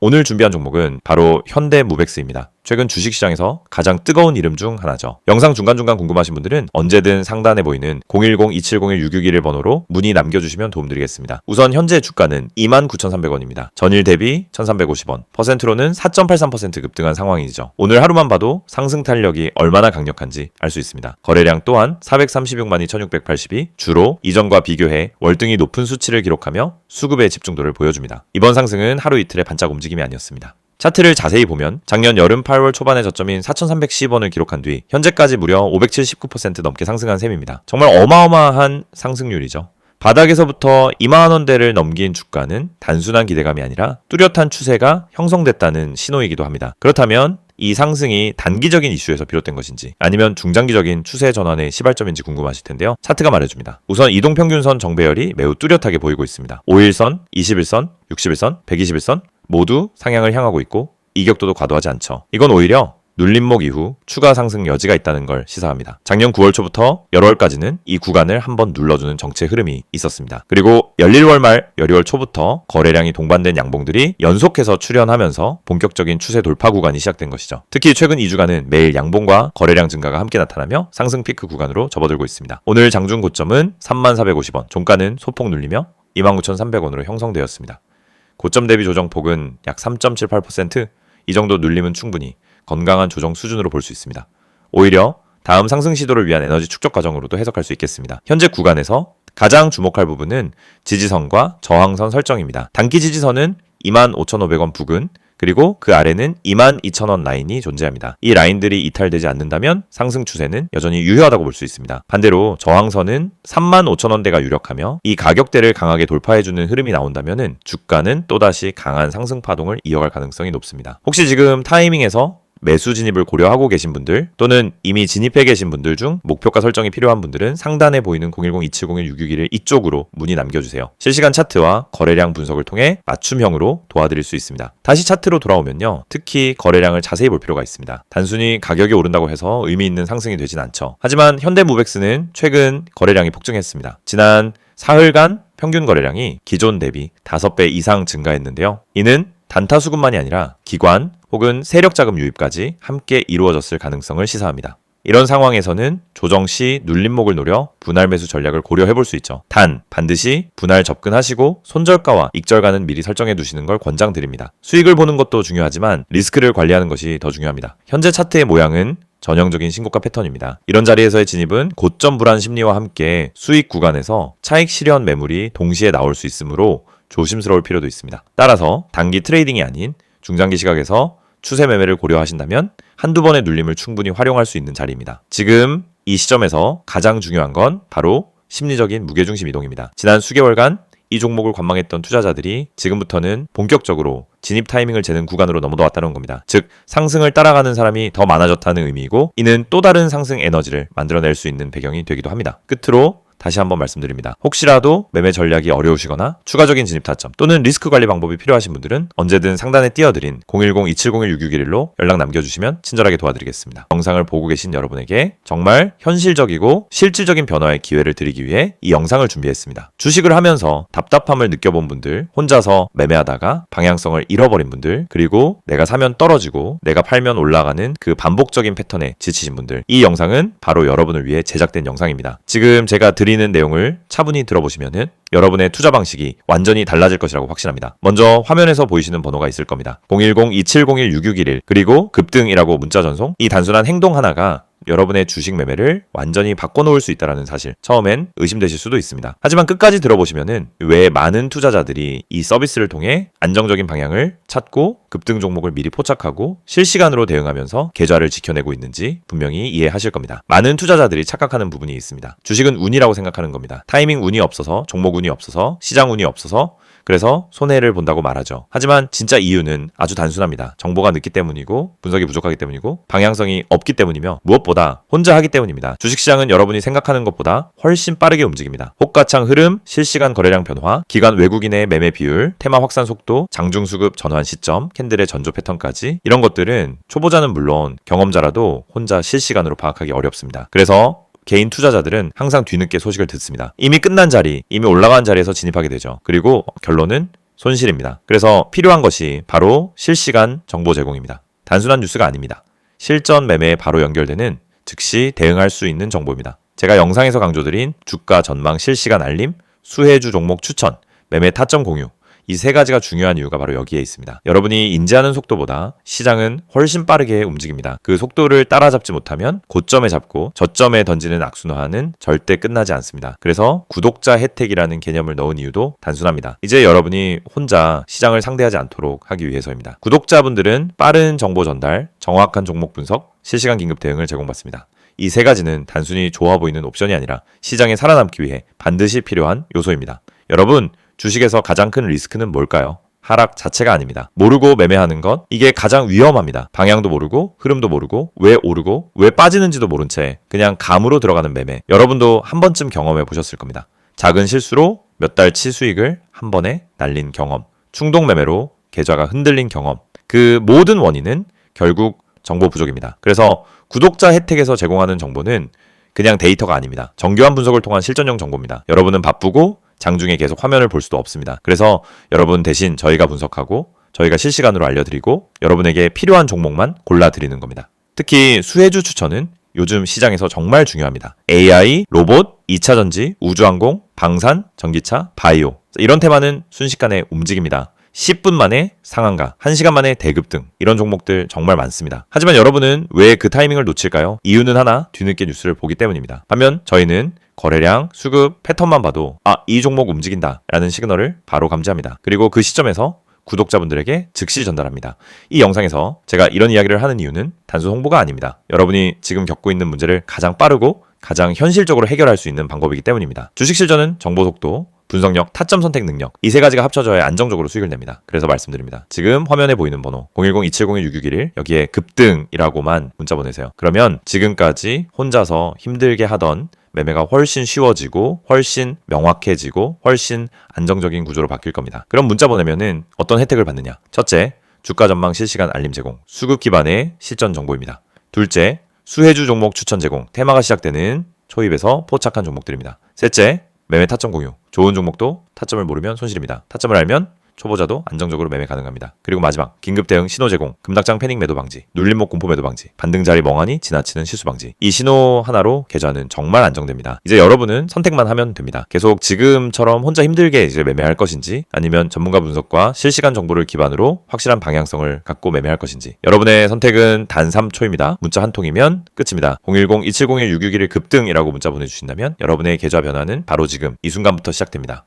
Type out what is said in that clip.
오늘 준비한 종목은 바로 현대무백스입니다. 최근 주식시장에서 가장 뜨거운 이름 중 하나죠. 영상 중간중간 궁금하신 분들은 언제든 상단에 보이는 010-2701-661 번호로 문의 남겨주시면 도움드리겠습니다. 우선 현재 주가는 29,300원입니다. 전일 대비 1,350원, 퍼센트로는 4.83% 급등한 상황이죠. 오늘 하루만 봐도 상승 탄력이 얼마나 강력한지 알 수 있습니다. 거래량 또한 436만이 1,682, 주로 이전과 비교해 월등히 높은 수치를 기록하며 수급의 집중도를 보여줍니다. 이번 상승은 하루 이틀의 반짝 움직임이 아니었습니다. 차트를 자세히 보면 작년 여름 8월 초반의 저점인 4,310원을 기록한 뒤 현재까지 무려 579% 넘게 상승한 셈입니다. 정말 어마어마한 상승률이죠. 바닥에서부터 2만원대를 넘긴 주가는 단순한 기대감이 아니라 뚜렷한 추세가 형성됐다는 신호이기도 합니다. 그렇다면 이 상승이 단기적인 이슈에서 비롯된 것인지 아니면 중장기적인 추세 전환의 시발점인지 궁금하실 텐데요. 차트가 말해줍니다. 우선 이동평균선 정배열이 매우 뚜렷하게 보이고 있습니다. 5일선, 21선, 60일선, 121선 모두 상향을 향하고 있고 이격도도 과도하지 않죠. 이건 오히려 눌림목 이후 추가 상승 여지가 있다는 걸 시사합니다. 작년 9월 초부터 열월까지는 이 구간을 한번 눌러주는 정체 흐름이 있었습니다. 그리고 11월 말 12월 초부터 거래량이 동반된 양봉들이 연속해서 출현하면서 본격적인 추세 돌파 구간이 시작된 것이죠. 특히 최근 2주간은 매일 양봉과 거래량 증가가 함께 나타나며 상승 피크 구간으로 접어들고 있습니다. 오늘 장중 고점은 3450원, 종가는 소폭 눌리며 29,300원으로 형성되었습니다. 고점 대비 조정폭은 약 3.78%, 이 정도 눌림은 충분히 건강한 조정 수준으로 볼 수 있습니다. 오히려 다음 상승 시도를 위한 에너지 축적 과정으로도 해석할 수 있겠습니다. 현재 구간에서 가장 주목할 부분은 지지선과 저항선 설정입니다. 단기 지지선은 25,500원 부근, 그리고 그 아래는 22,000원 라인이 존재합니다. 이 라인들이 이탈되지 않는다면 상승 추세는 여전히 유효하다고 볼 수 있습니다. 반대로 저항선은 35,000원대가 유력하며 이 가격대를 강하게 돌파해주는 흐름이 나온다면 주가는 또다시 강한 상승 파동을 이어갈 가능성이 높습니다. 혹시 지금 타이밍에서 매수 진입을 고려하고 계신 분들 또는 이미 진입해 계신 분들 중 목표가 설정이 필요한 분들은 상단에 보이는 010-2701-661 이쪽으로 문의 남겨주세요. 실시간 차트와 거래량 분석을 통해 맞춤형으로 도와드릴 수 있습니다. 다시 차트로 돌아오면요. 특히 거래량을 자세히 볼 필요가 있습니다. 단순히 가격이 오른다고 해서 의미 있는 상승이 되진 않죠. 하지만 현대무백스는 최근 거래량이 폭증했습니다. 지난 사흘간 평균 거래량이 기존 대비 5배 이상 증가했는데요. 이는 단타 수급만이 아니라 기관 혹은 세력 자금 유입까지 함께 이루어졌을 가능성을 시사합니다. 이런 상황에서는 조정 시 눌림목을 노려 분할 매수 전략을 고려해 볼 수 있죠. 단, 반드시 분할 접근하시고 손절가와 익절가는 미리 설정해 두시는 걸 권장드립니다. 수익을 보는 것도 중요하지만 리스크를 관리하는 것이 더 중요합니다. 현재 차트의 모양은 전형적인 신고가 패턴입니다. 이런 자리에서의 진입은 고점 불안 심리와 함께 수익 구간에서 차익 실현 매물이 동시에 나올 수 있으므로 조심스러울 필요도 있습니다. 따라서 단기 트레이딩이 아닌 중장기 시각에서 추세 매매를 고려하신다면 한두 번의 눌림을 충분히 활용할 수 있는 자리입니다. 지금 이 시점에서 가장 중요한 건 바로 심리적인 무게중심 이동입니다. 지난 수개월간 이 종목을 관망했던 투자자들이 지금부터는 본격적으로 진입 타이밍을 재는 구간으로 넘어왔다는 겁니다. 즉 상승을 따라가는 사람이 더 많아졌다는 의미이고 이는 또 다른 상승 에너지를 만들어낼 수 있는 배경이 되기도 합니다. 끝으로 다시 한번 말씀드립니다. 혹시라도 매매 전략이 어려우시거나 추가적인 진입 타점 또는 리스크 관리 방법이 필요하신 분들은 언제든 상단에 띄워드린 010-2701-661로 연락 남겨주시면 친절하게 도와드리겠습니다. 영상을 보고 계신 여러분에게 정말 현실적이고 실질적인 변화의 기회를 드리기 위해 이 영상을 준비했습니다. 주식을 하면서 답답함을 느껴본 분들, 혼자서 매매하다가 방향성을 잃어버린 분들, 그리고 내가 사면 떨어지고 내가 팔면 올라가는 그 반복적인 패턴에 지치신 분들, 이 영상은 바로 여러분을 위해 제작된 영상입니다. 지금 제가 드리는 내용을 차분히 들어보시면은 여러분의 투자 방식이 완전히 달라질 것이라고 확신합니다. 먼저 화면에서 보이시는 번호가 있을 겁니다. 010-2701-6611 그리고 급등이라고 문자 전송. 이 단순한 행동 하나가 여러분의 주식 매매를 완전히 바꿔놓을 수 있다는 사실 처음엔 의심되실 수도 있습니다. 하지만 끝까지 들어보시면은 왜 많은 투자자들이 이 서비스를 통해 안정적인 방향을 찾고 급등 종목을 미리 포착하고 실시간으로 대응하면서 계좌를 지켜내고 있는지 분명히 이해하실 겁니다. 많은 투자자들이 착각하는 부분이 있습니다. 주식은 운이라고 생각하는 겁니다. 타이밍 운이 없어서, 종목 운이 없어서, 시장 운이 없어서 그래서 손해를 본다고 말하죠. 하지만 진짜 이유는 아주 단순합니다. 정보가 늦기 때문이고 분석이 부족하기 때문이고 방향성이 없기 때문이며 무엇보다 혼자 하기 때문입니다. 주식시장은 여러분이 생각하는 것보다 훨씬 빠르게 움직입니다. 호가창 흐름, 실시간 거래량 변화, 기관 외국인의 매매 비율, 테마 확산 속도, 장중수급 전환 시점, 캔들의 전조 패턴까지 이런 것들은 초보자는 물론 경험자라도 혼자 실시간으로 파악하기 어렵습니다. 그래서 개인 투자자들은 항상 뒤늦게 소식을 듣습니다. 이미 끝난 자리, 이미 올라간 자리에서 진입하게 되죠. 그리고 결론은 손실입니다. 그래서 필요한 것이 바로 실시간 정보 제공입니다. 단순한 뉴스가 아닙니다. 실전 매매에 바로 연결되는 즉시 대응할 수 있는 정보입니다. 제가 영상에서 강조드린 주가 전망 실시간 알림, 수혜주 종목 추천, 매매 타점 공유, 이 세 가지가 중요한 이유가 바로 여기에 있습니다. 여러분이 인지하는 속도보다 시장은 훨씬 빠르게 움직입니다. 그 속도를 따라잡지 못하면 고점에 잡고 저점에 던지는 악순환은 절대 끝나지 않습니다. 그래서 구독자 혜택이라는 개념을 넣은 이유도 단순합니다. 이제 여러분이 혼자 시장을 상대하지 않도록 하기 위해서입니다. 구독자분들은 빠른 정보 전달, 정확한 종목 분석, 실시간 긴급 대응을 제공받습니다. 이 세 가지는 단순히 좋아 보이는 옵션이 아니라 시장에 살아남기 위해 반드시 필요한 요소입니다. 여러분, 주식에서 가장 큰 리스크는 뭘까요? 하락 자체가 아닙니다. 모르고 매매하는 것, 이게 가장 위험합니다. 방향도 모르고, 흐름도 모르고, 왜 오르고, 왜 빠지는지도 모른 채 그냥 감으로 들어가는 매매. 여러분도 한 번쯤 경험해 보셨을 겁니다. 작은 실수로 몇 달치 수익을 한 번에 날린 경험, 충동 매매로 계좌가 흔들린 경험. 그 모든 원인은 결국 정보 부족입니다. 그래서 구독자 혜택에서 제공하는 정보는 그냥 데이터가 아닙니다. 정교한 분석을 통한 실전형 정보입니다. 여러분은 바쁘고 장중에 계속 화면을 볼 수도 없습니다. 그래서 여러분 대신 저희가 분석하고 저희가 실시간으로 알려드리고 여러분에게 필요한 종목만 골라드리는 겁니다. 특히 수혜주 추천은 요즘 시장에서 정말 중요합니다. AI, 로봇, 2차전지, 우주항공, 방산, 전기차, 바이오 이런 테마는 순식간에 움직입니다. 10분 만에 상한가, 1시간 만에 대급 등 이런 종목들 정말 많습니다. 하지만 여러분은 왜 그 타이밍을 놓칠까요? 이유는 하나, 뒤늦게 뉴스를 보기 때문입니다. 반면 저희는 거래량, 수급, 패턴만 봐도 이 종목 움직인다 라는 시그널을 바로 감지합니다. 그리고 그 시점에서 구독자분들에게 즉시 전달합니다. 이 영상에서 제가 이런 이야기를 하는 이유는 단순 홍보가 아닙니다. 여러분이 지금 겪고 있는 문제를 가장 빠르고 가장 현실적으로 해결할 수 있는 방법이기 때문입니다. 주식 실전은 정보 속도, 분석력, 타점 선택 능력 이 세 가지가 합쳐져야 안정적으로 수익을 냅니다. 그래서 말씀드립니다. 지금 화면에 보이는 번호 010-2701-6611 여기에 급등이라고만 문자 보내세요. 그러면 지금까지 혼자서 힘들게 하던 매매가 훨씬 쉬워지고 훨씬 명확해지고 훨씬 안정적인 구조로 바뀔 겁니다. 그럼 문자 보내면은 어떤 혜택을 받느냐? 첫째, 주가 전망 실시간 알림 제공, 수급 기반의 실전 정보입니다. 둘째, 수혜주 종목 추천 제공, 테마가 시작되는 초입에서 포착한 종목들입니다. 셋째, 매매 타점 공유, 좋은 종목도 타점을 모르면 손실입니다. 타점을 알면 초보자도 안정적으로 매매 가능합니다. 그리고 마지막, 긴급 대응 신호 제공, 금닥장 패닉 매도 방지, 눌림목 공포 매도 방지, 반등 자리 멍하니 지나치는 실수 방지. 이 신호 하나로 계좌는 정말 안정됩니다. 이제 여러분은 선택만 하면 됩니다. 계속 지금처럼 혼자 힘들게 이제 매매할 것인지 아니면 전문가 분석과 실시간 정보를 기반으로 확실한 방향성을 갖고 매매할 것인지 여러분의 선택은 단 3초입니다. 문자 한 통이면 끝입니다. 010-2701-661 급등이라고 문자 보내주신다면 여러분의 계좌 변화는 바로 지금 이 순간부터 시작됩니다.